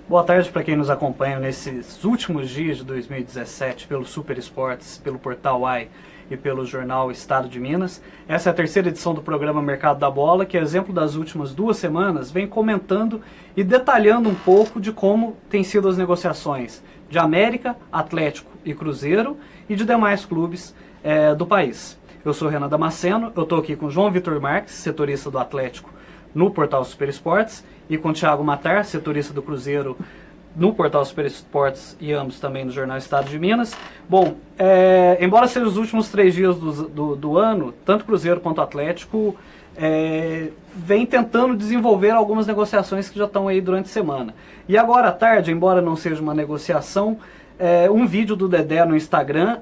Boa tarde para quem nos acompanha nesses últimos dias de 2017 pelo Super Esportes, pelo Portal AI e pelo jornal Estado de Minas. Essa é a terceira edição do programa Mercado da Bola, que, exemplo das últimas 2 semanas, vem comentando e detalhando um pouco de como têm sido as negociações de América, Atlético e Cruzeiro e de demais clubes do país. Eu sou Renan Damasceno, eu estou aqui com João Vitor Marques, setorista do Atlético no Portal Super Esportes, e com Thiago Matar, setorista do Cruzeiro no Portal Super Esportes e ambos também no jornal Estado de Minas. Bom, embora sejam os últimos 3 dias do ano, tanto Cruzeiro quanto Atlético vem tentando desenvolver algumas negociações que já estão aí durante a semana. E agora à tarde, embora não seja uma negociação, um vídeo do Dedé no Instagram,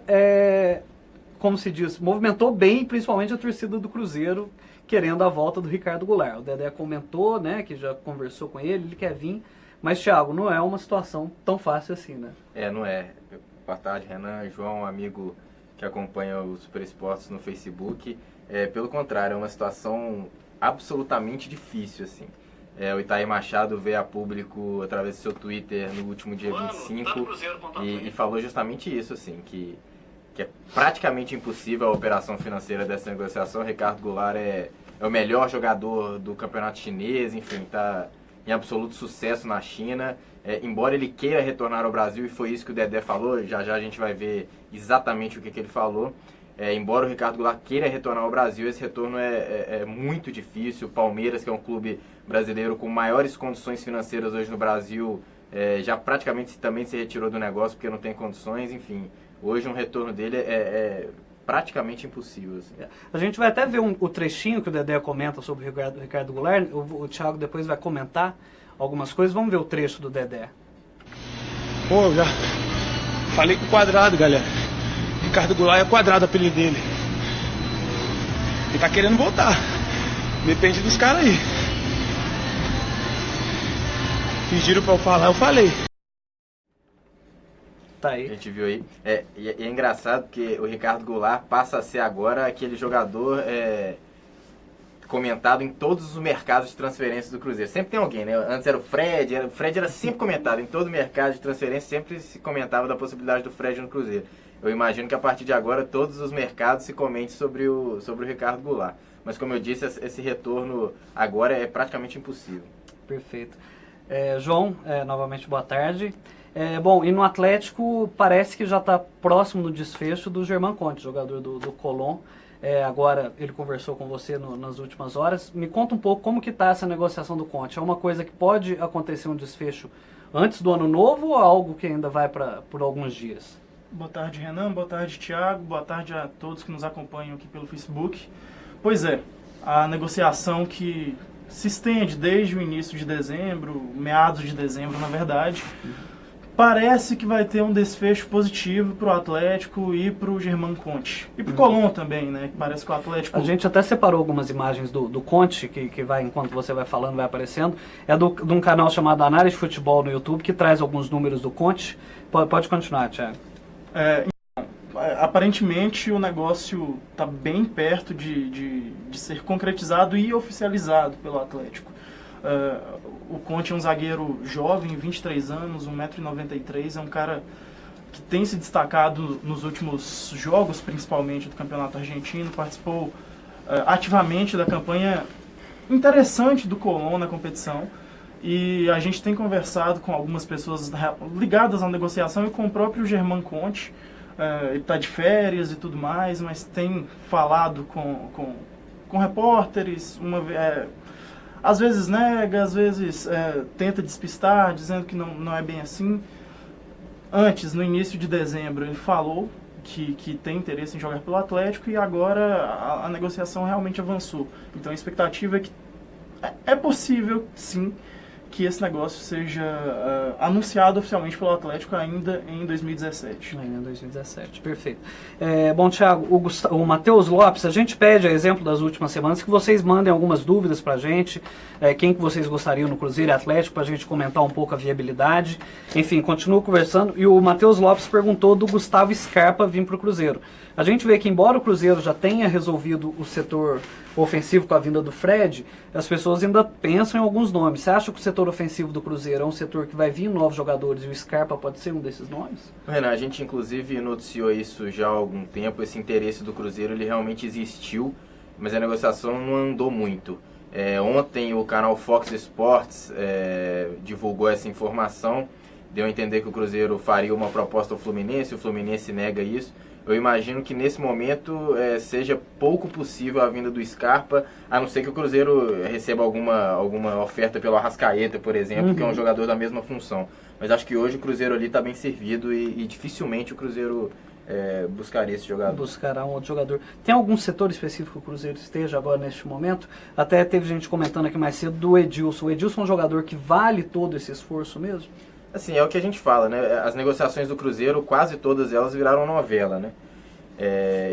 como se diz, movimentou bem, principalmente a torcida do Cruzeiro, querendo a volta do Ricardo Goulart. O Dedé comentou, né, que já conversou com ele quer vir. Mas, Thiago, não é uma situação tão fácil assim, né? Não é. Boa tarde, Renan, João, amigo que acompanha o Super Esportes no Facebook. Pelo contrário, é uma situação absolutamente difícil, assim. O Itair Machado veio a público através do seu Twitter no último dia 25 e falou justamente isso, assim, que é praticamente impossível a operação financeira dessa negociação. O Ricardo Goulart é o melhor jogador do campeonato chinês, enfim, está em absoluto sucesso na China. Embora ele queira retornar ao Brasil, e foi isso que o Dedé falou, já a gente vai ver exatamente o que ele falou. Embora o Ricardo Goulart queira retornar ao Brasil, esse retorno é muito difícil. O Palmeiras, que é um clube brasileiro com maiores condições financeiras hoje no Brasil, já praticamente também se retirou do negócio porque não tem condições, enfim. Hoje um retorno dele é praticamente impossível. Assim. A gente vai até ver o trechinho que o Dedé comenta sobre o Ricardo Goulart. O Thiago depois vai comentar algumas coisas. Vamos ver o trecho do Dedé. Pô, já falei com o Quadrado, galera. Ricardo Goulart é Quadrado, o apelido dele. Ele tá querendo voltar. Depende dos caras aí. Pediram pra eu falar, eu falei. Tá aí. A gente viu aí. É engraçado porque o Ricardo Goulart passa a ser agora aquele jogador comentado em todos os mercados de transferência do Cruzeiro. Sempre tem alguém, né? Antes era o Fred era sempre comentado. Em todo mercado de transferência sempre se comentava da possibilidade do Fred no Cruzeiro. Eu imagino que a partir de agora todos os mercados se comentem sobre o Ricardo Goulart. Mas como eu disse, esse retorno agora é praticamente impossível. Perfeito. João, novamente boa tarde. Bom, e no Atlético parece que já está próximo do desfecho do Germán Conte, jogador do Colón. Agora ele conversou com você nas últimas horas. Me conta um pouco como que está essa negociação do Conte. É uma coisa que pode acontecer um desfecho antes do ano novo ou algo que ainda vai por alguns dias? Boa tarde, Renan. Boa tarde, Thiago. Boa tarde a todos que nos acompanham aqui pelo Facebook. Pois a negociação que se estende desde o início de dezembro, meados de dezembro, na verdade, parece que vai ter um desfecho positivo para o Atlético e para o Germán Conte. E para o Colón também, né? Parece que o Atlético... A gente até separou algumas imagens do Conte, que vai, enquanto você vai falando, vai aparecendo. De um canal chamado Análise de Futebol no YouTube, que traz alguns números do Conte. Pode continuar, Thiago. Aparentemente o negócio está bem perto de ser concretizado e oficializado pelo Atlético. O Conte é um zagueiro jovem, 23 anos, 1,93 m, é um cara que tem se destacado nos últimos jogos, principalmente do Campeonato Argentino, participou ativamente da campanha interessante do Colón na competição, e a gente tem conversado com algumas pessoas ligadas à negociação e com o próprio Germán Conte. Ele está de férias e tudo mais, mas tem falado com repórteres, às vezes nega, às vezes tenta despistar, dizendo que não é bem assim. Antes, no início de dezembro, ele falou que tem interesse em jogar pelo Atlético, e agora a negociação realmente avançou. Então a expectativa é que é possível, sim, que esse negócio seja anunciado oficialmente pelo Atlético ainda em 2017. Ainda em 2017, perfeito. Bom, Thiago, o Matheus Lopes, a gente pede, a exemplo das últimas semanas, que vocês mandem algumas dúvidas pra gente, quem que vocês gostariam no Cruzeiro e Atlético, pra gente comentar um pouco a viabilidade. Enfim, continuo conversando. E o Matheus Lopes perguntou do Gustavo Scarpa vir pro Cruzeiro. A gente vê que, embora o Cruzeiro já tenha resolvido o setor ofensivo com a vinda do Fred, as pessoas ainda pensam em alguns nomes. Você acha que o setor setor ofensivo do Cruzeiro é um setor que vai vir novos jogadores e o Scarpa pode ser um desses nomes? Renan, a gente inclusive noticiou isso já há algum tempo, esse interesse do Cruzeiro ele realmente existiu, mas a negociação não andou muito. Ontem o canal Fox Sports divulgou essa informação, deu a entender que o Cruzeiro faria uma proposta ao Fluminense, o Fluminense nega isso. Eu imagino que nesse momento seja pouco possível a vinda do Scarpa, a não ser que o Cruzeiro receba alguma oferta pelo Arrascaeta, por exemplo, que é um jogador da mesma função. Mas acho que hoje o Cruzeiro ali está bem servido e dificilmente o Cruzeiro buscaria esse jogador. Buscará um outro jogador. Tem algum setor específico que o Cruzeiro esteja agora neste momento? Até teve gente comentando aqui mais cedo do Edilson. O Edilson é um jogador que vale todo esse esforço mesmo? Assim, é o que a gente fala, né? As negociações do Cruzeiro, quase todas elas viraram novela, né?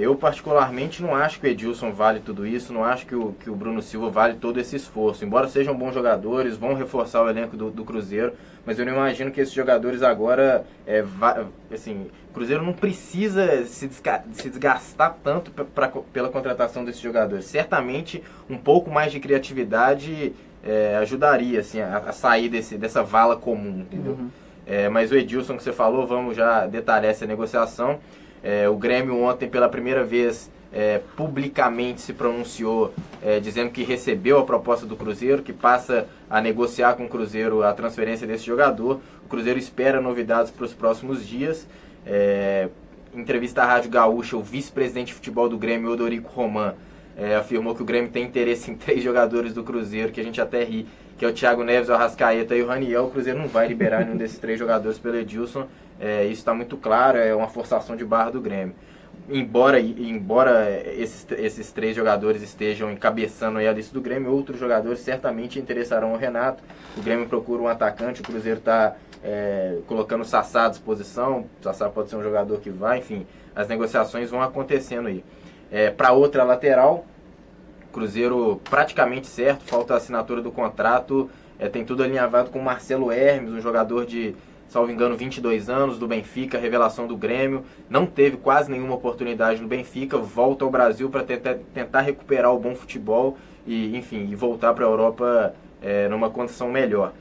Eu particularmente não acho que o Edilson vale tudo isso, não acho que o Bruno Silva vale todo esse esforço. Embora sejam bons jogadores, vão reforçar o elenco do Cruzeiro, mas eu não imagino que esses jogadores agora, assim, o Cruzeiro não precisa se desgastar tanto pela contratação desses jogadores. Certamente um pouco mais de criatividade ajudaria assim, a sair dessa vala comum, entendeu? Mas o Edilson que você falou, vamos já detalhar essa negociação. O Grêmio ontem pela primeira vez publicamente se pronunciou dizendo que recebeu a proposta do Cruzeiro, que passa a negociar com o Cruzeiro a transferência desse jogador. O Cruzeiro espera novidades para os próximos dias. Em entrevista à Rádio Gaúcha, o vice-presidente de futebol do Grêmio, Odorico Roman, afirmou que o Grêmio tem interesse em 3 jogadores do Cruzeiro, que a gente até ri, que é o Thiago Neves, o Arrascaeta e o Raniel. O Cruzeiro não vai liberar nenhum desses 3 jogadores pelo Edilson, isso está muito claro, é uma forçação de barra do Grêmio. Embora esses 3 jogadores estejam encabeçando aí a lista do Grêmio, outros jogadores certamente interessarão ao Renato. O Grêmio procura um atacante, o Cruzeiro está colocando o Sassá à disposição, o Sassá pode ser um jogador que vai, enfim, as negociações vão acontecendo aí. Para outra lateral, Cruzeiro praticamente certo, falta a assinatura do contrato, tem tudo alinhavado com o Marcelo Hermes, um jogador de, salvo engano, 22 anos, do Benfica, revelação do Grêmio, não teve quase nenhuma oportunidade no Benfica, volta ao Brasil para tentar recuperar o bom futebol e, enfim, e voltar para a Europa numa condição melhor.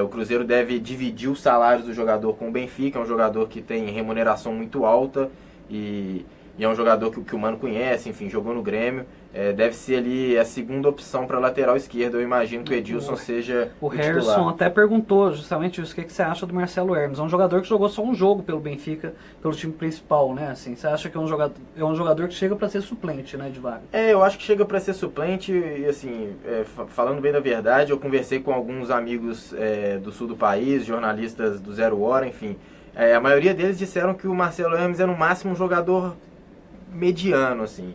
O Cruzeiro deve dividir os salários do jogador com o Benfica, é um jogador que tem remuneração muito alta e é um jogador que o Mano conhece, enfim, jogou no Grêmio. Deve ser ali a segunda opção para a lateral esquerda. Eu imagino que o Edilson seja o Harrison titular. Até perguntou justamente isso, o que você acha do Marcelo Hermes? É um jogador que jogou só um jogo pelo Benfica, pelo time principal, né? Assim, você acha que é um jogador que chega para ser suplente, né, de vaga? Eu acho que chega para ser suplente e, assim, falando bem da verdade, eu conversei com alguns amigos do sul do país, jornalistas do Zero Hora, enfim. A maioria deles disseram que o Marcelo Hermes é no máximo um jogador mediano, assim.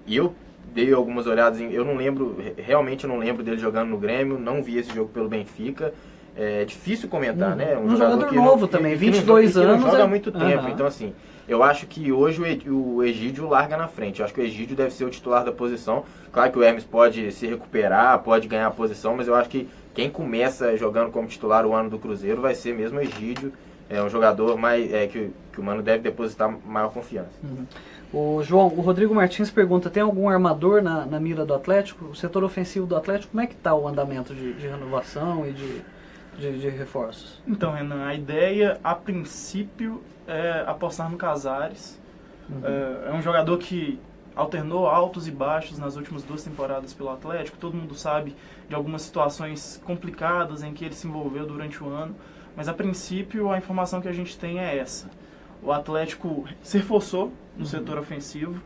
E eu dei algumas olhadas, eu não lembro, realmente não lembro dele jogando no Grêmio, não vi esse jogo pelo Benfica. É difícil comentar, né? Um jogador novo também, 22 anos. Que não joga há muito tempo, então assim, eu acho que hoje o Egídio larga na frente. Eu acho que o Egídio deve ser o titular da posição. Claro que o Hermes pode se recuperar, pode ganhar a posição, mas eu acho que quem começa jogando como titular o ano do Cruzeiro vai ser mesmo o Egídio. É um jogador que o Mano deve depositar maior confiança. O João, o Rodrigo Martins pergunta, tem algum armador na mira do Atlético? O setor ofensivo do Atlético, como é que está o andamento de renovação e de reforços? Então, Renan, a ideia, a princípio, é apostar no Casares. É um jogador que alternou altos e baixos nas últimas 2 temporadas pelo Atlético. Todo mundo sabe de algumas situações complicadas em que ele se envolveu durante o ano. Mas, a princípio, a informação que a gente tem é essa. O Atlético se reforçou no setor ofensivo,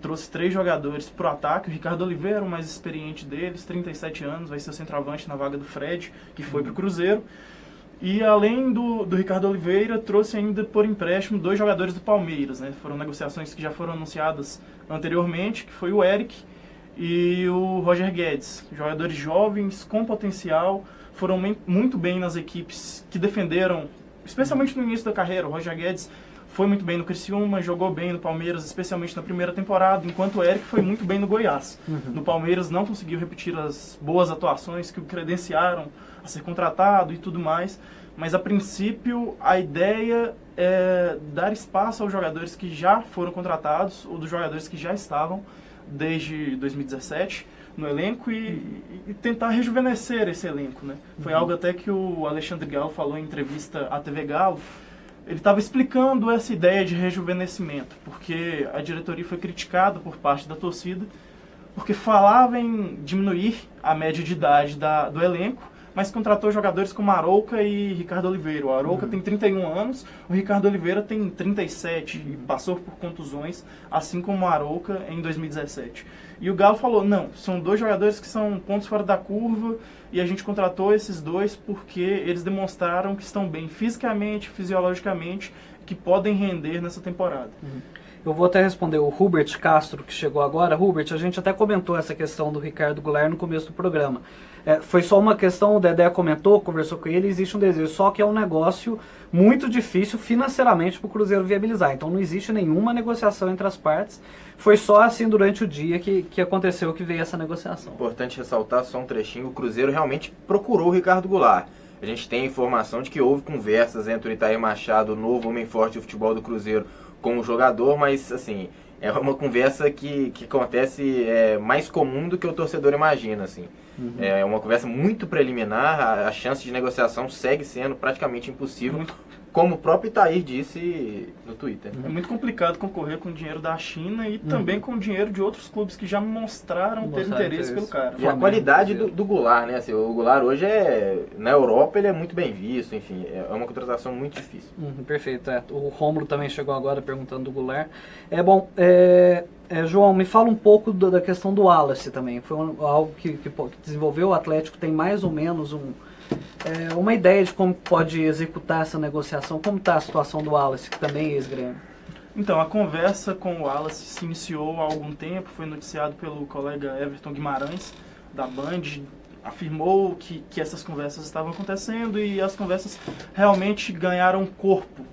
trouxe 3 jogadores para o ataque. O Ricardo Oliveira, o mais experiente deles, 37 anos, vai ser o centroavante na vaga do Fred, que foi para o Cruzeiro. E, além do Ricardo Oliveira, trouxe ainda por empréstimo 2 jogadores do Palmeiras, né? Foram negociações que já foram anunciadas anteriormente, que foi o Eric e o Roger Guedes. Jogadores jovens, com potencial, foram muito bem nas equipes que defenderam, especialmente no início da carreira. O Roger Guedes foi muito bem no Criciúma, jogou bem no Palmeiras, especialmente na primeira temporada, enquanto o Eric foi muito bem no Goiás. No Palmeiras não conseguiu repetir as boas atuações que o credenciaram a ser contratado e tudo mais, mas a princípio a ideia é dar espaço aos jogadores que já foram contratados ou dos jogadores que já estavam desde 2017, no elenco e tentar rejuvenescer esse elenco, né? Foi algo até que o Alexandre Galo falou em entrevista à TV Galo. Ele estava explicando essa ideia de rejuvenescimento, porque a diretoria foi criticada por parte da torcida, porque falava em diminuir a média de idade do elenco, mas contratou jogadores como Arouca e Ricardo Oliveira. O Arouca tem 31 anos, o Ricardo Oliveira tem 37 e passou por contusões, assim como o Arouca em 2017. E o Galo falou, não, são 2 jogadores que são pontos fora da curva e a gente contratou esses 2 porque eles demonstraram que estão bem fisicamente, fisiologicamente, que podem render nessa temporada. Eu vou até responder o Hubert Castro, que chegou agora. Hubert, a gente até comentou essa questão do Ricardo Goulart no começo do programa. Foi só uma questão, o Dedé comentou, conversou com ele, existe um desejo, só que é um negócio muito difícil financeiramente para o Cruzeiro viabilizar. Então não existe nenhuma negociação entre as partes. Foi só assim durante o dia que aconteceu, que veio essa negociação. Importante ressaltar só um trechinho, o Cruzeiro realmente procurou o Ricardo Goulart. A gente tem informação de que houve conversas entre o Itair Machado, o novo homem forte do futebol do Cruzeiro, com o jogador, mas assim, é uma conversa que acontece mais comum do que o torcedor imagina, assim. É uma conversa muito preliminar, a chance de negociação segue sendo praticamente impossível, como o próprio Itair disse no Twitter. É muito complicado concorrer com o dinheiro da China e também com o dinheiro de outros clubes que já mostraram ter interesse pelo cara. E a qualidade do Goulart, né? Assim, o Goulart hoje na Europa ele é muito bem visto, enfim, é uma contratação muito difícil. Perfeito, o Rômulo também chegou agora perguntando do Goulart. João, me fala um pouco da questão do Wallace também. Foi algo que desenvolveu o Atlético, tem mais ou menos uma ideia de como pode executar essa negociação. Como está a situação do Wallace, que também é ex-Grêmio? Então, a conversa com o Wallace se iniciou há algum tempo, foi noticiado pelo colega Everton Guimarães, da Band, afirmou que essas conversas estavam acontecendo e as conversas realmente ganharam corpo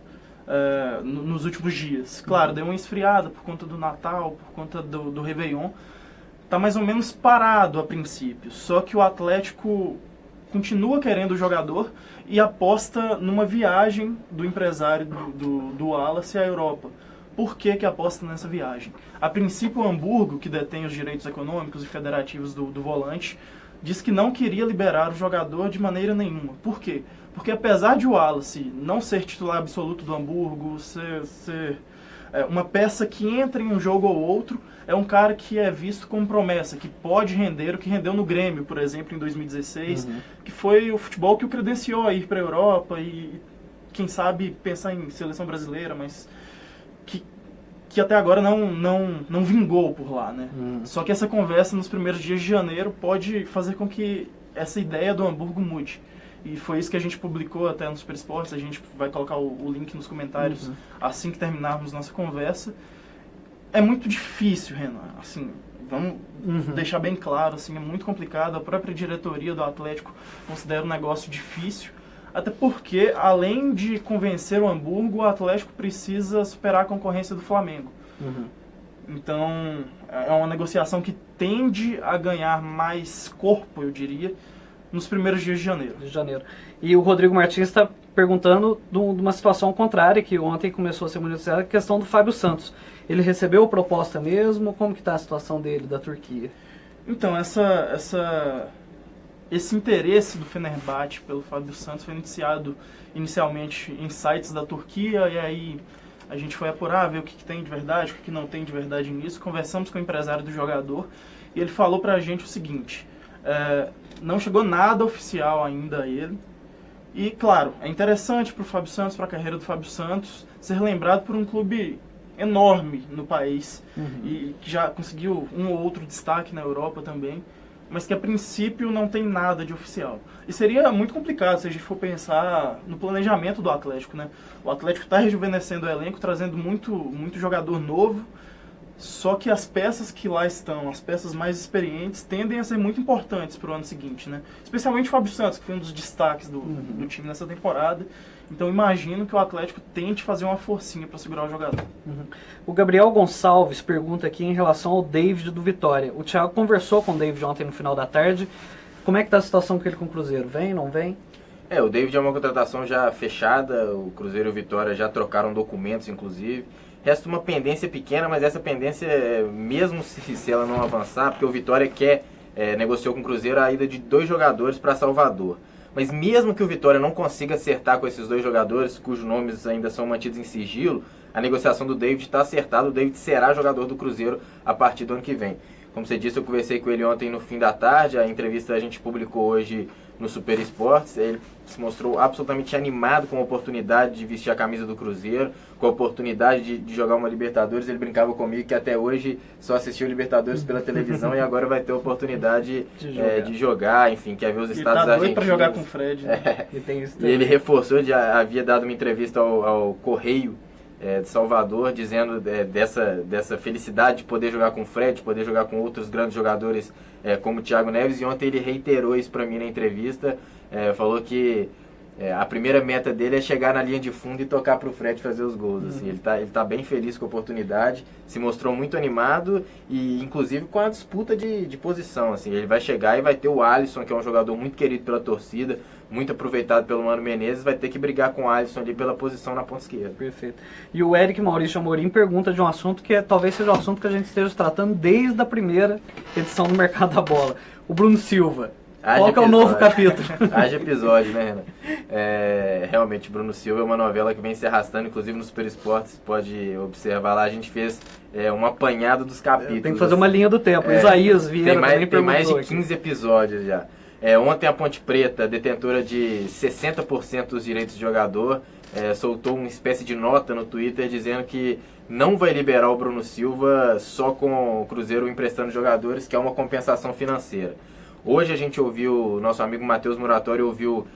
nos últimos dias. Claro, deu uma esfriada por conta do Natal, por conta do Réveillon. Está mais ou menos parado a princípio, só que o Atlético continua querendo o jogador e aposta numa viagem do empresário do Wallace à Europa. Por que aposta nessa viagem? A princípio, o Hamburgo, que detém os direitos econômicos e federativos do volante, diz que não queria liberar o jogador de maneira nenhuma. Por quê? Porque apesar de o Wallace não ser titular absoluto do Hamburgo, ser uma peça que entra em um jogo ou outro, é um cara que é visto como promessa, que pode render o que rendeu no Grêmio, por exemplo, em 2016, que foi o futebol que o credenciou a ir para a Europa e, quem sabe, pensar em seleção brasileira, mas que até agora não vingou por lá, né? Só que essa conversa nos primeiros dias de janeiro pode fazer com que essa ideia do Hamburgo mude. E foi isso que a gente publicou até no Super Esportes, a gente vai colocar o link nos comentários assim que terminarmos nossa conversa. É muito difícil, Renan, assim, vamos deixar bem claro, assim, é muito complicado, a própria diretoria do Atlético considera um negócio difícil, até porque, além de convencer o Hamburgo, o Atlético precisa superar a concorrência do Flamengo. Então, é uma negociação que tende a ganhar mais corpo, eu diria, nos primeiros dias de janeiro. E o Rodrigo Martins está perguntando de uma situação contrária, que ontem começou a ser monitorizada, a questão do Fábio Santos. Ele recebeu a proposta mesmo? Como que está a situação dele, da Turquia? Então, esse interesse do Fenerbahçe pelo Fábio Santos foi iniciado inicialmente em sites da Turquia, e aí a gente foi apurar, ver o que tem de verdade, o que não tem de verdade nisso. Conversamos com o empresário do jogador e ele falou pra gente o seguinte: não chegou nada oficial ainda a ele. E, claro, é interessante para o Fábio Santos, para a carreira do Fábio Santos, ser lembrado por um clube enorme no país e que já conseguiu um ou outro destaque na Europa também, mas que a princípio não tem nada de oficial. E seria muito complicado se a gente for pensar no planejamento do Atlético, né? O Atlético está rejuvenescendo o elenco, trazendo muito jogador novo, só que as peças que lá estão, as peças mais experientes, tendem a ser muito importantes para o ano seguinte, né? Especialmente o Fábio Santos, que foi um dos destaques do time nessa temporada. Então imagino que o Atlético tente fazer uma forcinha para segurar o jogador. O Gabriel Gonçalves pergunta aqui em relação ao David do Vitória. O Thiago conversou com o David ontem no final da tarde. Como é que está a situação com ele com o Cruzeiro? Vem, não vem? O David é uma contratação já fechada, o Cruzeiro e o Vitória já trocaram documentos, inclusive. Resta uma pendência pequena, mas essa pendência, mesmo se ela não avançar, porque o Vitória quer negociou com o Cruzeiro a ida de 2 jogadores para Salvador. Mas mesmo que o Vitória não consiga acertar com esses 2 jogadores, cujos nomes ainda são mantidos em sigilo, a negociação do David está acertada, o David será jogador do Cruzeiro a partir do ano que vem. Como você disse, eu conversei com ele ontem no fim da tarde, a entrevista a gente publicou hoje no Super Esportes. Ele se mostrou absolutamente animado com a oportunidade de vestir a camisa do Cruzeiro, com a oportunidade de jogar uma Libertadores. Ele brincava comigo que até hoje só assistiu Libertadores pela televisão e agora vai ter a oportunidade de jogar, enfim, quer ver os estados argentinos. Ele tá doido pra jogar com o Fred. Né? E ele reforçou, já havia dado uma entrevista ao Correio de Salvador, dizendo dessa felicidade de poder jogar com o Fred, de poder jogar com outros grandes jogadores como o Thiago Neves, e ontem ele reiterou isso para mim na entrevista, falou que a primeira meta dele é chegar na linha de fundo e tocar para o Fred fazer os gols. Assim, ele tá bem feliz com a oportunidade, se mostrou muito animado e inclusive com a disputa de posição. Assim, ele vai chegar e vai ter o Alisson, que é um jogador muito querido pela torcida, muito aproveitado pelo Mano Menezes, vai ter que brigar com o Alisson ali pela posição na ponta esquerda. Perfeito. E o Eric Maurício Amorim pergunta de um assunto que talvez seja um assunto que a gente esteja tratando desde a primeira edição do Mercado da Bola. O Bruno Silva. Qual que é o novo capítulo? Haja episódio, né, Renan? Realmente, Bruno Silva é uma novela que vem se arrastando, inclusive no Super Esportes, pode observar lá, a gente fez um apanhado dos capítulos. Tem que fazer uma linha do tempo. Isaías Vieira tem mais de 15 episódios já. Ontem a Ponte Preta, detentora de 60% dos direitos de jogador, soltou uma espécie de nota no Twitter dizendo que não vai liberar o Bruno Silva só com o Cruzeiro emprestando jogadores, que é uma compensação financeira. Hoje a gente ouviu, nosso amigo Matheus Muratori ouviu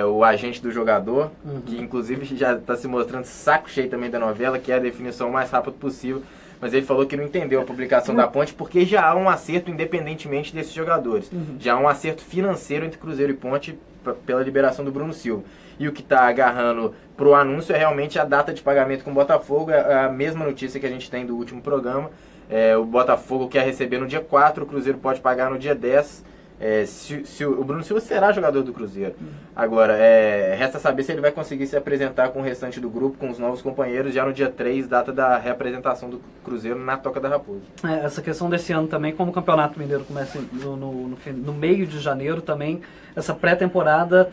o agente do jogador, que inclusive já está se mostrando saco cheio também da novela, que é a definição mais rápida possível, mas ele falou que não entendeu a publicação da Ponte porque já há um acerto independentemente desses jogadores. Já há um acerto financeiro entre Cruzeiro e Ponte pela liberação do Bruno Silva. E o que está agarrando para o anúncio é realmente a data de pagamento com o Botafogo, a mesma notícia que a gente tem do último programa. O Botafogo quer receber no dia 4, o Cruzeiro pode pagar no dia 10. Se o Bruno Silva será jogador do Cruzeiro. Agora, resta saber se ele vai conseguir se apresentar com o restante do grupo, com os novos companheiros, já no dia 3, data da reapresentação do Cruzeiro na Toca da Raposa. Essa questão desse ano também, como o Campeonato Mineiro começa no meio de janeiro também, essa pré-temporada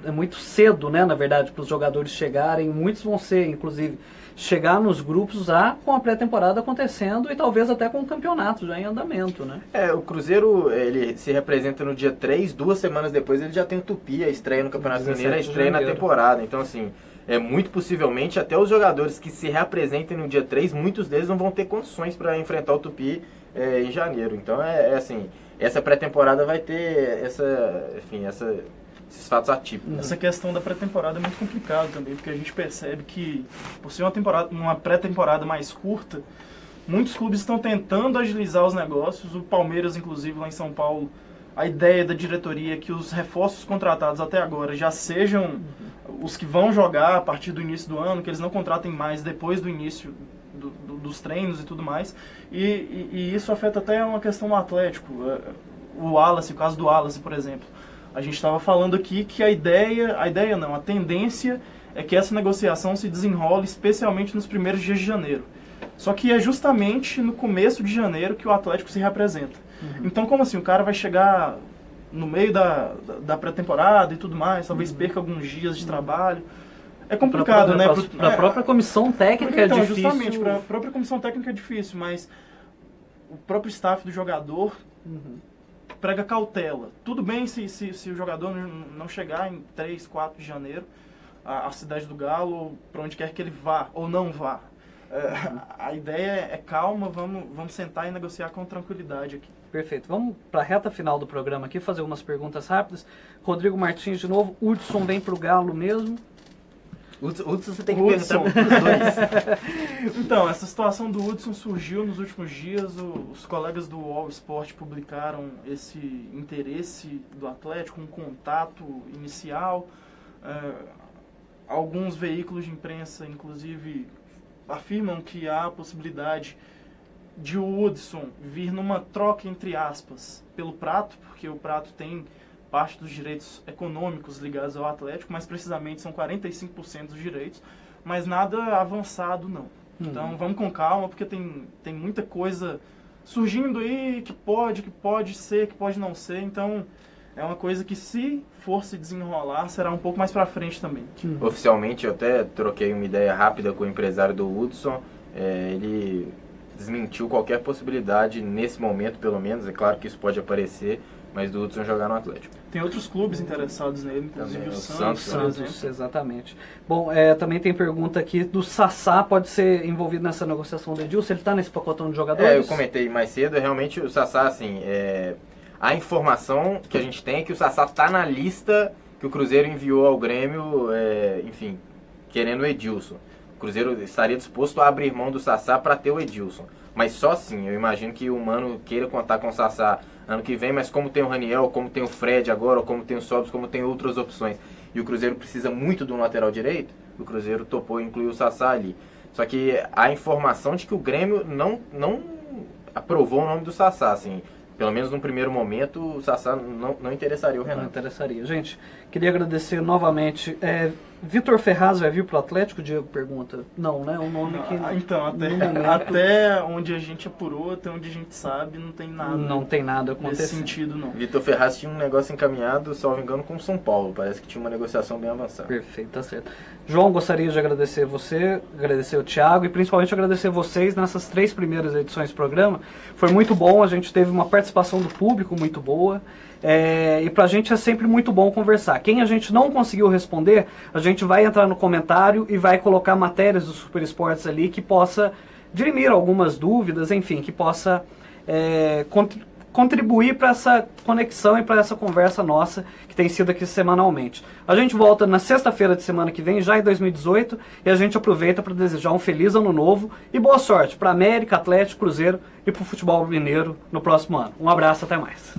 é muito cedo, né, na verdade, para os jogadores chegarem. Muitos vão ser, inclusive, chegar nos grupos já com a pré-temporada acontecendo e talvez até com o campeonato já em andamento, né? O Cruzeiro, ele se representa no dia 3, 2 semanas depois ele já tem o Tupi, a estreia no Campeonato Mineiro, a estreia na temporada. Então, assim, muito possivelmente até os jogadores que se reapresentem no dia 3, muitos deles não vão ter condições para enfrentar o Tupi em janeiro. Então, assim, essa pré-temporada vai ter esses fatos atípicos. Essa questão da pré-temporada é muito complicada também, porque a gente percebe que, por ser uma pré-temporada mais curta, muitos clubes estão tentando agilizar os negócios. O Palmeiras, inclusive, lá em São Paulo, a ideia da diretoria é que os reforços contratados até agora já sejam os que vão jogar a partir do início do ano, que eles não contratem mais depois do início dos treinos e tudo mais. E isso afeta até uma questão do Atlético. O caso do Wallace, por exemplo. A gente estava falando aqui que a tendência é que essa negociação se desenrole especialmente nos primeiros dias de janeiro. Só que é justamente no começo de janeiro que o Atlético se reapresenta. Então, como assim? O cara vai chegar no meio da pré-temporada e tudo mais, talvez perca alguns dias de trabalho. É complicado, né? Para a própria comissão técnica é difícil. Justamente, para a própria comissão técnica é difícil, mas o próprio staff do jogador prega cautela. Tudo bem se o jogador não chegar em 3, 4 de janeiro à cidade do Galo, ou para onde quer que ele vá, ou não vá. A ideia é calma, vamos sentar e negociar com tranquilidade aqui. Perfeito. Vamos para a reta final do programa aqui, fazer algumas perguntas rápidas. Rodrigo Martins de novo. Hudson vem para o Galo mesmo? Hudson você tem que perguntar para os dois. Então, essa situação do Hudson surgiu nos últimos dias. Os colegas do All Sport publicaram esse interesse do Atlético, um contato inicial. Alguns veículos de imprensa, inclusive, afirmam que há a possibilidade de o Hudson vir numa troca, entre aspas, pelo Prato, porque o Prato tem parte dos direitos econômicos ligados ao Atlético, mais precisamente são 45% dos direitos, mas nada avançado não. Então vamos com calma, porque tem muita coisa surgindo aí, que pode ser, que pode não ser. Então, é uma coisa que, se for se desenrolar, será um pouco mais pra frente também. Oficialmente, eu até troquei uma ideia rápida com o empresário do Hudson. Ele desmentiu qualquer possibilidade, nesse momento pelo menos. É claro que isso pode aparecer, mas do Hudson jogar no Atlético. Tem outros clubes interessados nele, inclusive Também, o o Santos, por Santos, exemplo. exatamente. Bom, também tem pergunta aqui do Sassá, pode ser envolvido nessa negociação do Edilson? Ele está nesse pacotão de jogadores? Eu comentei mais cedo, realmente o Sassá, assim, a informação que a gente tem é que o Sassá tá na lista que o Cruzeiro enviou ao Grêmio, enfim, querendo o Edilson. O Cruzeiro estaria disposto a abrir mão do Sassá para ter o Edilson. Mas só assim, eu imagino que o Mano queira contar com o Sassá ano que vem, mas como tem o Raniel, como tem o Fred agora, como tem o Sobis, como tem outras opções, e o Cruzeiro precisa muito de um lateral direito, o Cruzeiro topou incluir o Sassá ali. Só que a informação de que o Grêmio não aprovou o nome do Sassá, assim, pelo menos no primeiro momento, o Sassá não interessaria o Renan. Não interessaria. Gente, queria agradecer novamente. Vitor Ferraz vai vir pro Atlético? O Diego pergunta. Não, né? Um nome que... Então, no momento, até onde a gente apurou, até onde a gente sabe, não tem nada. Não tem nada nesse acontecendo. sentido, não. Vitor Ferraz tinha um negócio encaminhado, salvo engano, com o São Paulo. Parece que tinha uma negociação bem avançada. Perfeito, tá certo. João, gostaria de agradecer você, agradecer o Thiago e principalmente agradecer vocês nessas 3 primeiras edições do programa. Foi muito bom, a gente teve uma participação do público muito boa. E pra gente é sempre muito bom conversar. Quem a gente não conseguiu responder, a gente vai entrar no comentário e vai colocar matérias do Super Esportes ali que possa dirimir algumas dúvidas, enfim, que possa contribuir para essa conexão e para essa conversa nossa que tem sido aqui semanalmente. A gente volta na sexta-feira de semana que vem, já em 2018, e a gente aproveita para desejar um feliz ano novo e boa sorte para América, Atlético, Cruzeiro e para o futebol mineiro no próximo ano. Um abraço, até mais.